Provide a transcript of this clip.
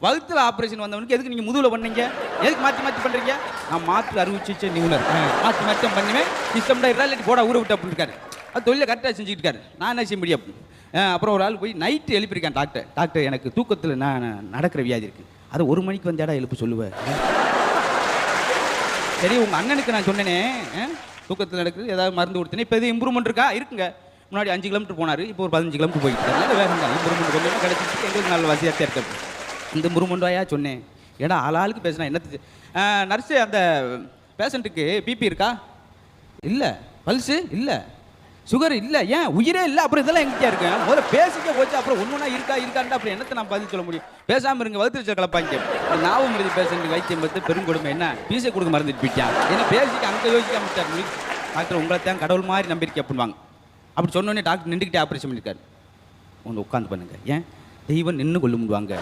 வகுத்துல operation வந்தவனுக்கு எதுக்கு நீங்கள் முதுகில் பண்ணீங்க? எதுக்கு மாற்றி மாற்றி பண்ணுறீங்க? நான் மாற்று அறுவை சிகிச்சை நிபுணர், மாற்றி மாற்றி பண்ணுவேன், சிஸ்டம்டா இல்லாட்டி போட ஊற விட்டு அப்படின்னு இருக்காரு. அது தொழிலை கரெக்டாக செஞ்சுக்கிட்டு இருக்காரு. நான் என்ன செய்ய முடியும்? அப்புறம் ஒரு ஆள் போய் நைட்டு எழுப்பியிருக்கேன் டாக்டர் எனக்கு தூக்கத்தில் நான் நடக்கிற வியாதி இருக்குது, அதை 1 மணிக்கு வந்தாடா எழுப்ப சொல்லுவேன். சரி உங்கள் அண்ணனுக்கு நான் சொன்னேனே தூக்கத்தில் நடக்குது ஏதாவது மருந்து கொடுத்தேனே, இப்போ எது இம்ப்ரூவ்மெண்ட் இருக்கா? இருக்குங்க. முன்னாடி 5 கிலோமீட்டர் போனார், இப்போ ஒரு 15 கிலோமீட்டர் போயிட்டு நல்ல வேகம் தான். இம்ப்ரூவ்மெண்ட் கொஞ்சம் கிடச்சிட்டு எங்களுக்கு நல்ல வசதியாக இருக்கு. இந்த இம்ப்ரூவ்மெண்ட்டாயா சொன்னேன். ஏடா ஆளுக்கு பேசினா என்னது? நர்ஸு அந்த பேஷண்ட்டுக்கு பிபி இருக்கா? இல்லை. பல்ஸு இல்லை. சுகர் இல்லை. ஏன் உயிரே இல்லை? அப்புறம் இதெல்லாம் எங்கிட்ட இருக்கு? முதல்ல பேசிக்க போச்சு, அப்புறம் ஒன்றுனா இருக்காண்டா அப்புறம் என்னத்தை நான் பதில் சொல்ல முடியும்? பேசாமல் இருங்க, வகுத்து கலப்பாங்க. ஞாபகம் மருதி பேஷண்ட்டு வைத்தியம் பார்த்து பெருங்கொடுமை என்ன பீசை கொடுக்க மறந்துட்டு போயிட்டான். ஏன்னா பேசிக்க அங்கே யோசிக்காம டாக்டர் உங்களை தான் கடவுள் மாதிரி நம்பிக்கை அப்படின்வாங்க. அப்படி சொன்னோடனே டாக்டர் நின்றுக்கிட்டே ஆப்ரேஷன் பண்ணியிருக்காரு. ஒன்று உட்காந்து பண்ணுங்க. ஏன் தெய்வம் நின்று கொள்ள முடிவாங்க.